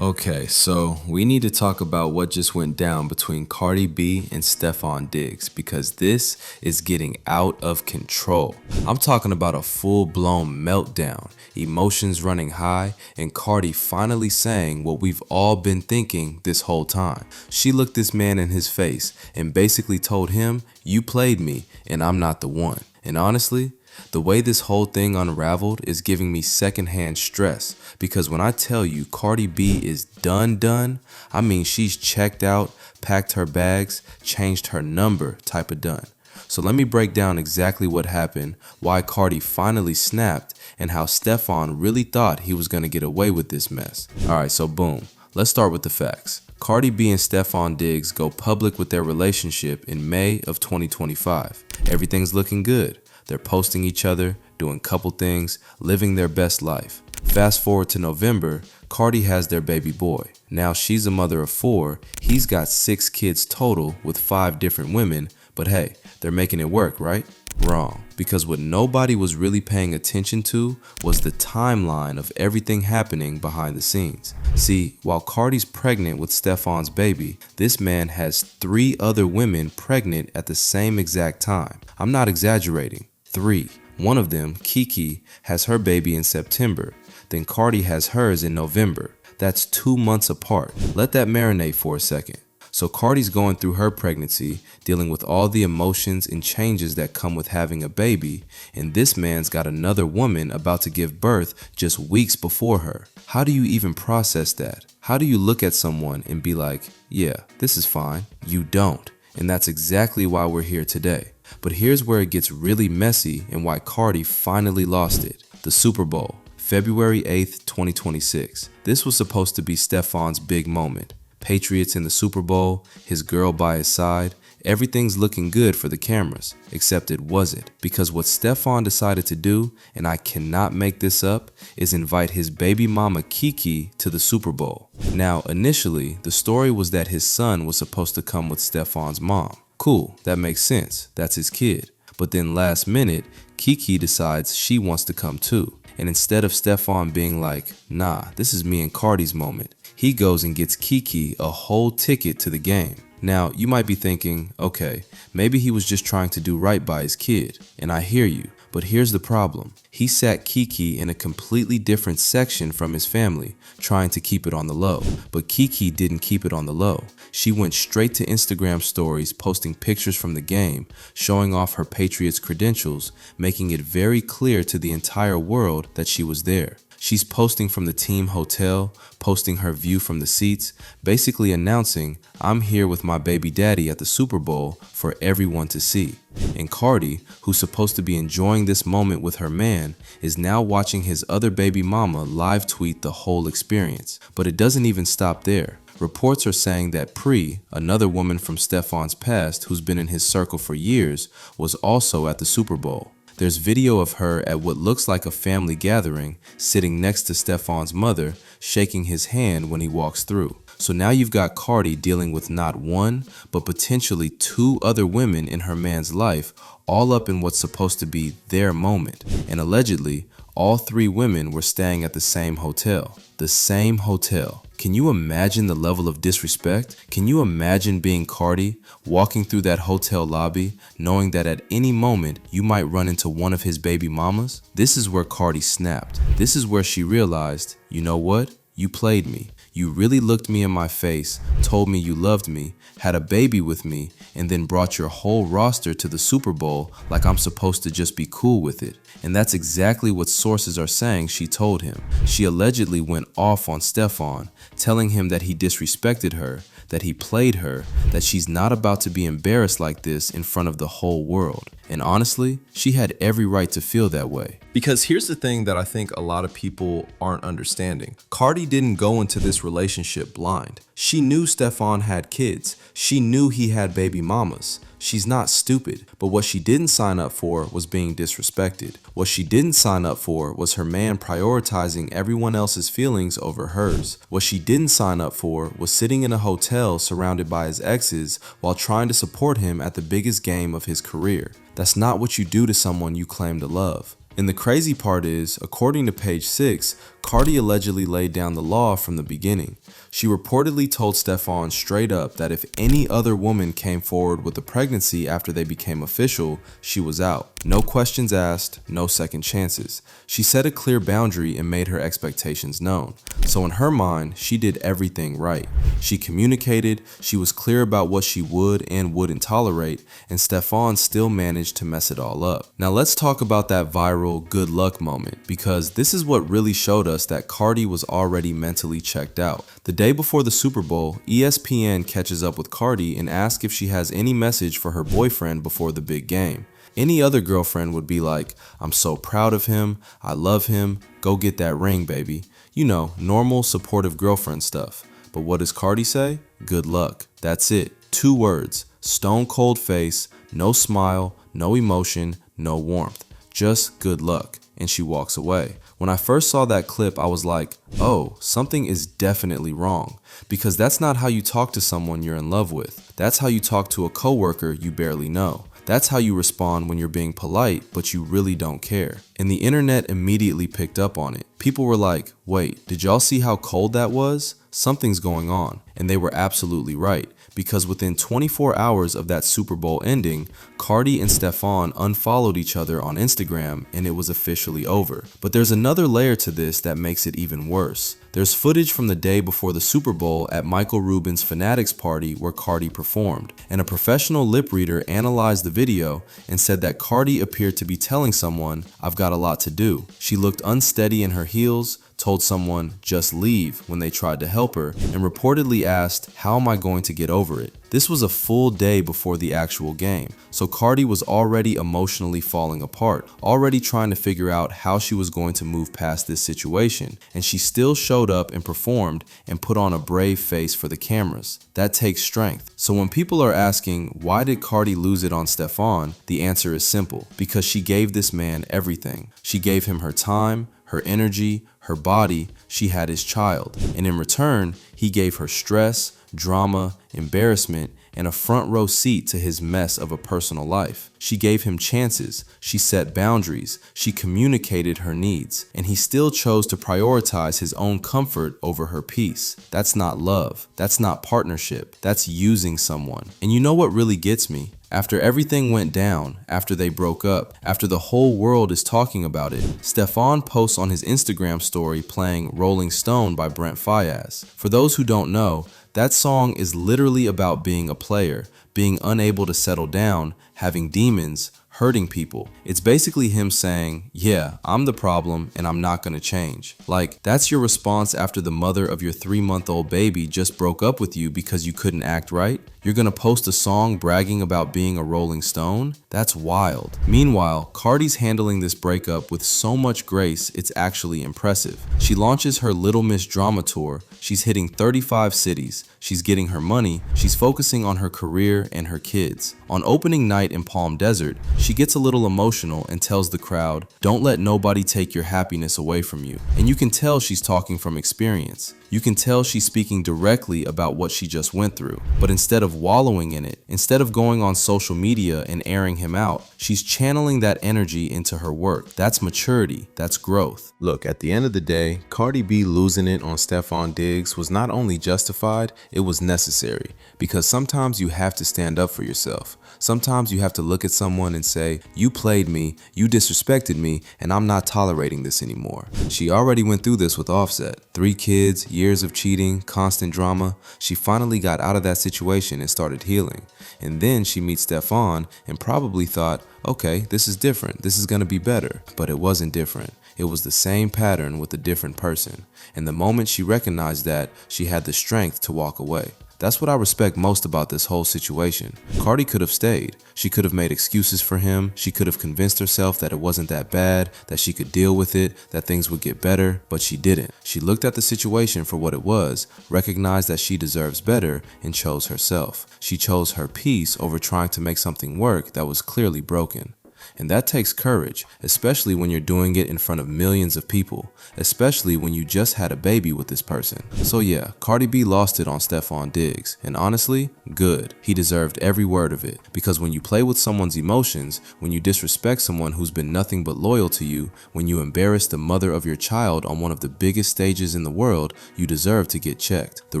Okay, so we need to talk about what just went down between Cardi B and Stefon Diggs because this is getting out of control. I'm talking about a full-blown meltdown, emotions running high, and Cardi finally saying what we've all been thinking this whole time. She looked this man in his face and basically told him, "You played me and I'm not the one." And honestly, the way this whole thing unraveled is giving me secondhand stress because when I tell you Cardi B is done, I mean she's checked out, packed her bags, changed her number type of done. So let me break down exactly what happened, why Cardi finally snapped, and how Stefon really thought he was going to get away with this mess. Alright, so boom, let's start with the facts. Cardi B and Stefon Diggs go public with their relationship in May of 2025. Everything's looking good. They're posting each other, doing couple things, living their best life. Fast forward to November, Cardi has their baby boy. Now she's a mother of 4, he's got 6 kids total with 5 different women, but hey, they're making it work, right? Wrong, because what nobody was really paying attention to was the timeline of everything happening behind the scenes. See, while Cardi's pregnant with Stefon's baby, this man has 3 other women pregnant at the same exact time. I'm not exaggerating. 3. One of them, Kiki, has her baby in September. Then Cardi has hers in November. That's 2 months apart. Let that marinate for a second. So Cardi's going through her pregnancy, dealing with all the emotions and changes that come with having a baby, and this man's got another woman about to give birth just weeks before her. How do you even process that? How do you look at someone and be like, yeah, this is fine? You don't. And that's exactly why we're here today. But here's where it gets really messy and why Cardi finally lost it. The Super Bowl, February 8th, 2026. This was supposed to be Stefon's big moment. Patriots in the Super Bowl, his girl by his side, everything's looking good for the cameras, except it wasn't, because what Stefon decided to do, and I cannot make this up, is invite his baby mama Kiki to the Super Bowl. Now, initially, the story was that his son was supposed to come with Stefon's mom. Cool, that makes sense, that's his kid. But then last minute, Kiki decides she wants to come too. And instead of Stefon being like, nah, this is me and Cardi's moment, he goes and gets Kiki a whole ticket to the game. Now, you might be thinking, okay, maybe he was just trying to do right by his kid, and I hear you, but here's the problem. He sat Kiki in a completely different section from his family, trying to keep it on the low, but Kiki didn't keep it on the low. She went straight to Instagram stories, posting pictures from the game, showing off her Patriots credentials, making it very clear to the entire world that she was there. She's posting from the team hotel, posting her view from the seats, basically announcing, I'm here with my baby daddy at the Super Bowl for everyone to see. And Cardi, who's supposed to be enjoying this moment with her man, is now watching his other baby mama live tweet the whole experience. But it doesn't even stop there. Reports are saying that Pri, another woman from Stefon's past who's been in his circle for years, was also at the Super Bowl. There's video of her at what looks like a family gathering, sitting next to Stefon's mother, shaking his hand when he walks through. So now you've got Cardi dealing with not one, but potentially 2 other women in her man's life, all up in what's supposed to be their moment. And allegedly, all 3 women were staying at the same hotel. The same hotel. Can you imagine the level of disrespect? Can you imagine being Cardi, walking through that hotel lobby, knowing that at any moment you might run into one of his baby mamas? This is where Cardi snapped. This is where she realized, you know what? You played me. You really looked me in my face, told me you loved me, had a baby with me, and then brought your whole roster to the Super Bowl like I'm supposed to just be cool with it. And that's exactly what sources are saying she told him. She allegedly went off on Stefon, telling him that he disrespected her, that he played her, that she's not about to be embarrassed like this in front of the whole world. And honestly, she had every right to feel that way. Because here's the thing that I think a lot of people aren't understanding. Cardi didn't go into this relationship blind. She knew Stefon had kids. She knew he had baby mamas. She's not stupid, but what she didn't sign up for was being disrespected. What she didn't sign up for was her man prioritizing everyone else's feelings over hers. What she didn't sign up for was sitting in a hotel surrounded by his exes while trying to support him at the biggest game of his career. That's not what you do to someone you claim to love. And the crazy part is, according to page 6, Cardi allegedly laid down the law from the beginning. She reportedly told Stefon straight up that if any other woman came forward with a pregnancy after they became official, she was out. No questions asked, no second chances. She set a clear boundary and made her expectations known. So in her mind, she did everything right. She communicated, she was clear about what she would and wouldn't tolerate, and Stefon still managed to mess it all up. Now let's talk about that viral good luck moment, because this is what really showed us that Cardi was already mentally checked out. The day before the Super Bowl, ESPN catches up with Cardi and asks if she has any message for her boyfriend before the big game. Any other girlfriend would be like, "I'm so proud of him, I love him, go get that ring, baby." You know, normal supportive girlfriend stuff. But what does Cardi say? Good luck. That's it. 2 words. Stone cold face, no smile, no emotion, no warmth. Just good luck. And she walks away. When I first saw that clip, I was like, oh, something is definitely wrong. Because that's not how you talk to someone you're in love with. That's how you talk to a coworker you barely know. That's how you respond when you're being polite, but you really don't care. And the internet immediately picked up on it. People were like, wait, did y'all see how cold that was? Something's going on. And they were absolutely right. Because within 24 hours of that Super Bowl ending, Cardi and Stefon unfollowed each other on Instagram and it was officially over. But there's another layer to this that makes it even worse. There's footage from the day before the Super Bowl at Michael Rubin's Fanatics party where Cardi performed, and a professional lip reader analyzed the video and said that Cardi appeared to be telling someone, "I've got a lot to do." She looked unsteady in her heels, told someone, "just leave," when they tried to help her, and reportedly asked, "How am I going to get over it?" This was a full day before the actual game, so Cardi was already emotionally falling apart, already trying to figure out how she was going to move past this situation, and she still showed up and performed and put on a brave face for the cameras. That takes strength. So when people are asking, why did Cardi lose it on Stefon? The answer is simple, because she gave this man everything. She gave him her time, her energy, her body. She had his child, and in return, he gave her stress, drama, embarrassment, and a front row seat to his mess of a personal life. She gave him chances, she set boundaries, she communicated her needs, and he still chose to prioritize his own comfort over her peace. That's not love, that's not partnership, that's using someone. And you know what really gets me? After everything went down, after they broke up, after the whole world is talking about it, Stefon posts on his Instagram story playing Rolling Stone by Brent Faiyaz. For those who don't know, that song is literally about being a player, being unable to settle down, having demons, hurting people. It's basically him saying, yeah, I'm the problem and I'm not gonna change. Like, that's your response after the mother of your 3-month-old baby just broke up with you because you couldn't act right? You're gonna post a song bragging about being a Rolling Stone? That's wild. Meanwhile, Cardi's handling this breakup with so much grace, it's actually impressive. She launches her Little Miss Drama Tour, she's hitting 35 cities, she's getting her money, she's focusing on her career and her kids. On opening night in Palm Desert, she gets a little emotional and tells the crowd, "Don't let nobody take your happiness away from you." And you can tell she's talking from experience. You can tell she's speaking directly about what she just went through. But instead of wallowing in it, instead of going on social media and airing him out, she's channeling that energy into her work. That's maturity. That's growth. Look, at the end of the day, Cardi B losing it on Stefon Diggs was not only justified, it was necessary. Because sometimes you have to stand up for yourself. Sometimes you have to look at someone and say, you played me, you disrespected me, and I'm not tolerating this anymore. She already went through this with Offset. 3 kids, years of cheating, constant drama. She finally got out of that situation and started healing. And then she meets Stefon and probably thought, okay, this is different. This is gonna be better. But it wasn't different. It was the same pattern with a different person. And the moment she recognized that, she had the strength to walk away. That's what I respect most about this whole situation. Cardi could have stayed. She could have made excuses for him. She could have convinced herself that it wasn't that bad, that she could deal with it, that things would get better, but she didn't. She looked at the situation for what it was, recognized that she deserves better, and chose herself. She chose her peace over trying to make something work that was clearly broken. And that takes courage, especially when you're doing it in front of millions of people, especially when you just had a baby with this person. So yeah, Cardi B lost it on Stefon Diggs, and honestly, good. He deserved every word of it, because when you play with someone's emotions, when you disrespect someone who's been nothing but loyal to you, when you embarrass the mother of your child on one of the biggest stages in the world, you deserve to get checked. The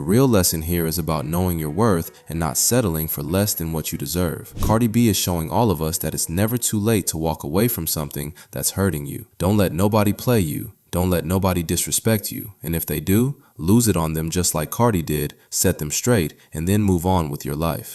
real lesson here is about knowing your worth and not settling for less than what you deserve. Cardi B is showing all of us that it's never too late to walk away from something that's hurting you. Don't let nobody play you. Don't let nobody disrespect you. And if they do, lose it on them just like Cardi did, set them straight, and then move on with your life.